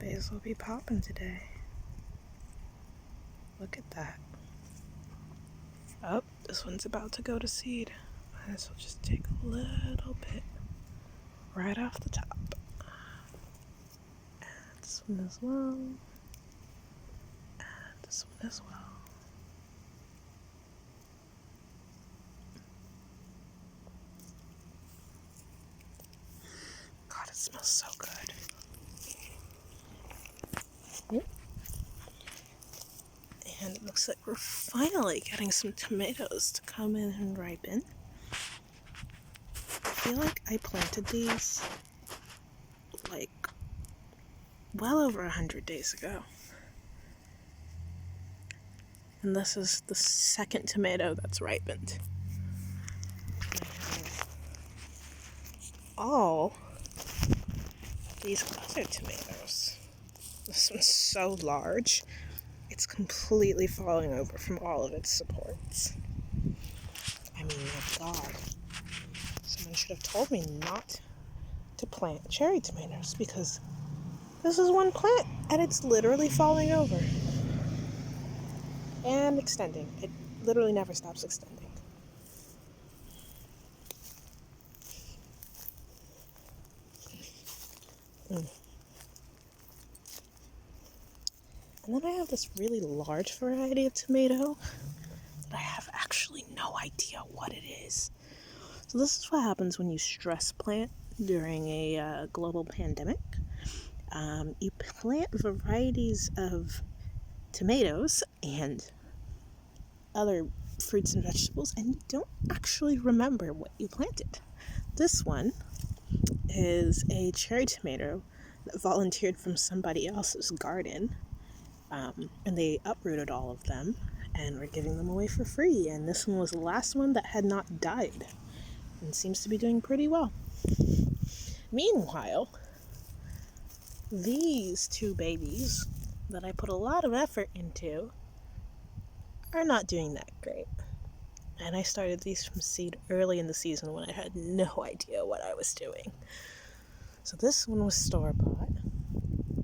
basil be popping today. Look at that. Oh, this one's about to go to seed. This will just take a little bit right off the top. And this one as well. And this one as well. God, it smells so good. And it looks like we're finally getting some tomatoes to come in and ripen. I feel like I planted these like well over 100 days ago. And this is the second tomato that's ripened. All these other tomatoes. This one's so large, it's completely falling over from all of its supports. I mean, my God. Someone should have told me not to plant cherry tomatoes because this is one plant and it's literally falling over. And extending. It literally never stops extending. And then I have this really large variety of tomato that I have actually no idea what it is. So this is what happens when you stress plant during a global pandemic. You plant varieties of tomatoes and other fruits and vegetables, and you don't actually remember what you planted. This one is a cherry tomato that volunteered from somebody else's garden, and they uprooted all of them and were giving them away for free. And this one was the last one that had not died and seems to be doing pretty well. Meanwhile, these two babies that I put a lot of effort into are not doing that great. And I started these from seed early in the season when I had no idea what I was doing. So this one was store-bought.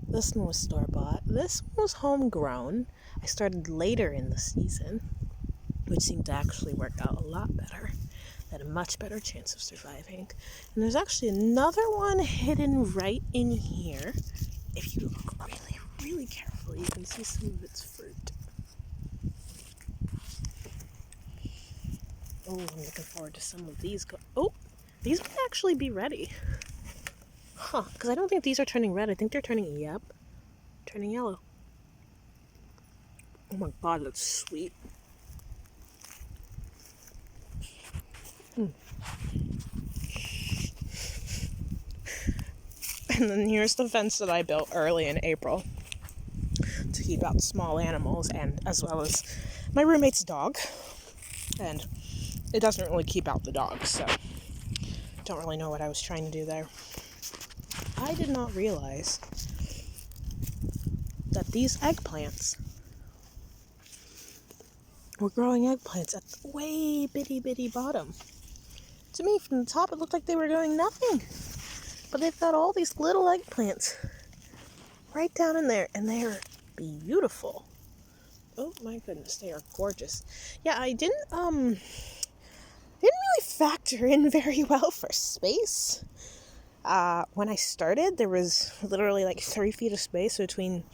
This one was store-bought. This one was homegrown. I started later in the season, which seemed to actually work out a lot better. I had a much better chance of surviving. And there's actually another one hidden right in here. If you look really, really carefully, you can see some of its fruit. Oh, I'm looking forward to some of these. Oh, these might actually be ready. Huh, because I don't think these are turning red. I think they're turning yellow. Oh my God, that's sweet. And then here's the fence that I built early in April to keep out small animals, and as well as my roommate's dog. And it doesn't really keep out the dogs, so don't really know what I was trying to do there. I did not realize that these eggplants were growing eggplants at the way bitty bottom. To me, from the top, it looked like they were going nothing. But they've got all these little eggplants right down in there, and they're beautiful. Oh my goodness, they are gorgeous. Yeah, I didn't really factor in very well for space. When I started, there was literally like 3 feet of space between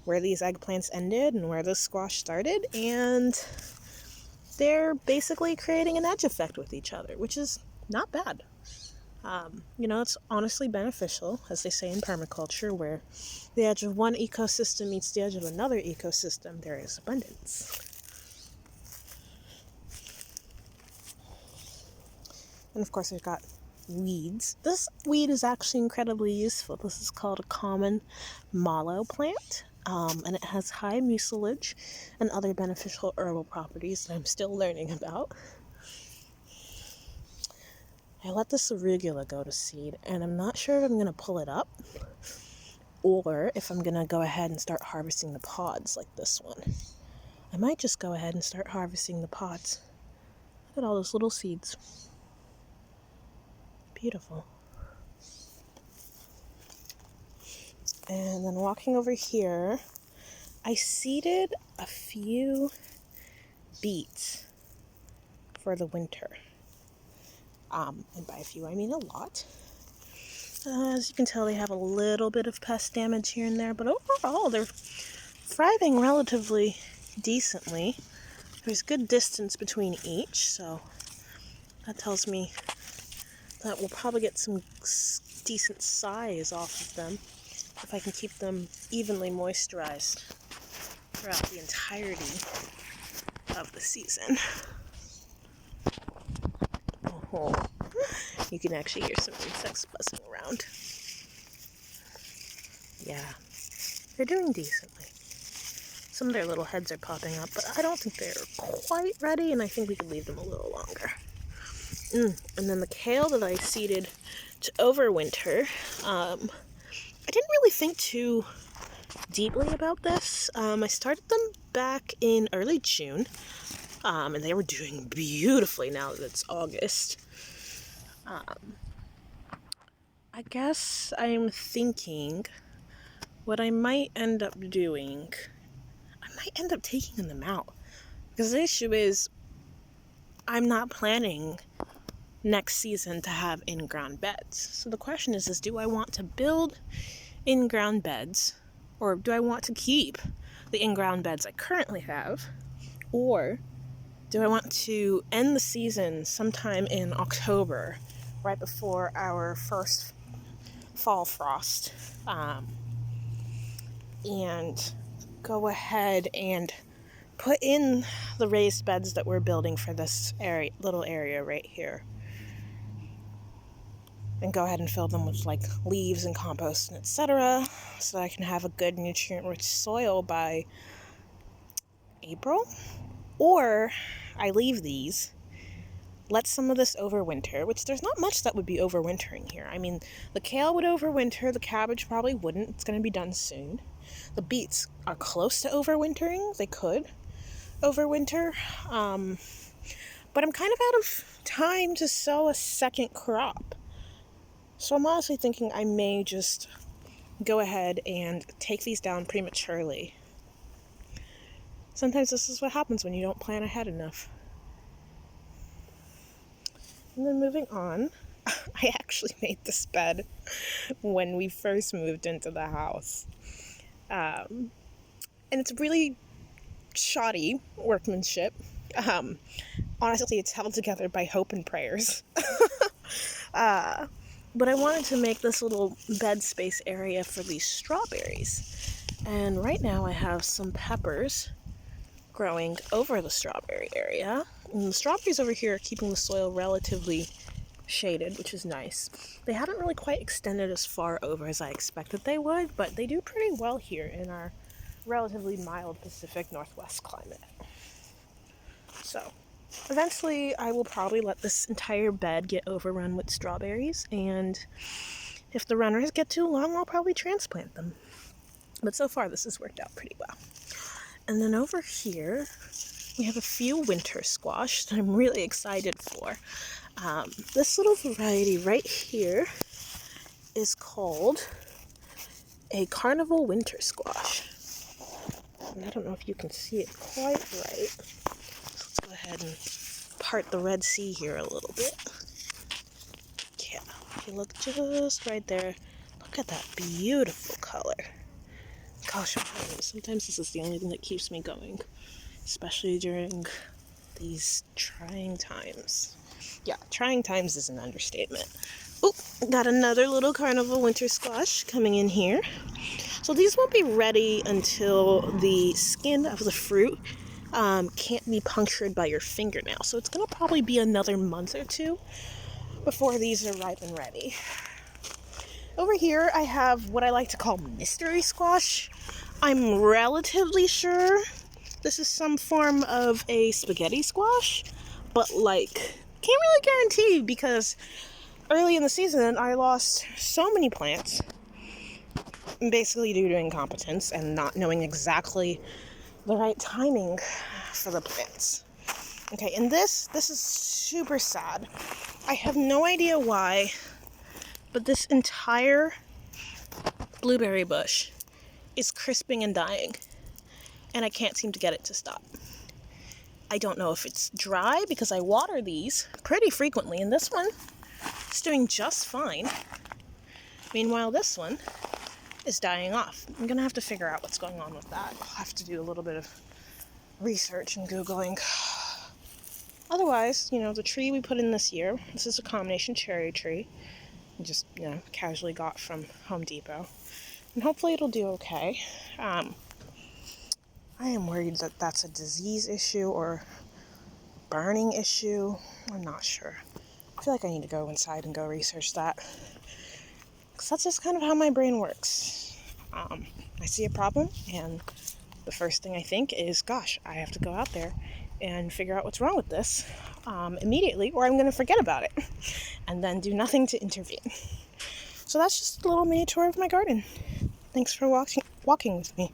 where these eggplants ended and where this squash started, and they're basically creating an edge effect with each other, which is not bad. It's honestly beneficial, as they say in permaculture, where the edge of one ecosystem meets the edge of another ecosystem, there is abundance. And of course, we've got weeds. This weed is actually incredibly useful. This is called a common mallow plant, and it has high mucilage and other beneficial herbal properties that I'm still learning about. I let this arugula go to seed, and I'm not sure if I'm going to pull it up or if I'm going to go ahead and start harvesting the pods like this one. I might just go ahead and start harvesting the pods. Look at all those little seeds. Beautiful. And then walking over here, I seeded a few beets for the winter. And by a few, I mean a lot. As you can tell, they have a little bit of pest damage here and there, but overall, they're thriving relatively decently. There's good distance between each, so that tells me that we'll probably get some decent size off of them if I can keep them evenly moisturized throughout the entirety of the season. Oh, you can actually hear some insects buzzing around. Yeah, they're doing decently. Some of their little heads are popping up, but I don't think they're quite ready, and I think we could leave them a little longer. And then the kale that I seeded to overwinter, I didn't really think too deeply about this. I started them back in early June, and they were doing beautifully now that it's August. I guess I'm thinking what I might end up doing, I might end up taking them out. Because the issue is, I'm not planning next season to have in-ground beds. So the question is do I want to build in-ground beds, or do I want to keep the in-ground beds I currently have, or do I want to end the season sometime in October, right before our first fall frost, and go ahead and put in the raised beds that we're building for this area, little area right here, and go ahead and fill them with like leaves and compost and etc., so that I can have a good nutrient-rich soil by April. Or I leave these, let some of this overwinter, which there's not much that would be overwintering here. I mean, the kale would overwinter, the cabbage probably wouldn't. It's going to be done soon. The beets are close to overwintering. They could overwinter. But I'm kind of out of time to sow a second crop. So I'm honestly thinking I may just go ahead and take these down prematurely. Sometimes this is what happens when you don't plan ahead enough. And then moving on, I actually made this bed when we first moved into the house. And it's really shoddy workmanship. Honestly, it's held together by hope and prayers. But I wanted to make this little bed space area for these strawberries. And right now I have some peppers growing over the strawberry area. And the strawberries over here are keeping the soil relatively shaded, which is nice. They haven't really quite extended as far over as I expected they would, but they do pretty well here in our relatively mild Pacific Northwest climate. So eventually I will probably let this entire bed get overrun with strawberries, and if the runners get too long, I'll probably transplant them. But so far this has worked out pretty well. And then over here we have a few winter squash that I'm really excited for. This little variety right here is called a carnival winter squash. And I don't know if you can see it quite right. So let's go ahead and part the Red Sea here a little bit. Yeah, if you look just right there, look at that beautiful color. Gosh, sometimes this is the only thing that keeps me going, especially during these trying times. Yeah, trying times is an understatement. Oh, got another little carnival winter squash coming in here. So these won't be ready until the skin of the fruit can't be punctured by your fingernail. So it's going to probably be another month or two before these are ripe and ready. Over here, I have what I like to call mystery squash. I'm relatively sure this is some form of a spaghetti squash, but can't really guarantee, because early in the season I lost so many plants, basically due to incompetence and not knowing exactly the right timing for the plants. Okay, and this is super sad. I have no idea why, but this entire blueberry bush is crisping and dying, and I can't seem to get it to stop. I don't know if it's dry because I water these pretty frequently, and this one is doing just fine. Meanwhile, this one is dying off. I'm gonna have to figure out what's going on with that. I'll have to do a little bit of research and Googling. Otherwise, the tree we put in this year, this is a combination cherry tree. I just, casually got from Home Depot. And hopefully it'll do okay. I am worried that that's a disease issue or burning issue. I'm not sure. I feel like I need to go inside and go research that. Because that's just kind of how my brain works. I see a problem, and the first thing I think is, gosh, I have to go out there and figure out what's wrong with this immediately, or I'm going to forget about it and then do nothing to intervene. So that's just a little mini tour of my garden. Thanks for walking with me.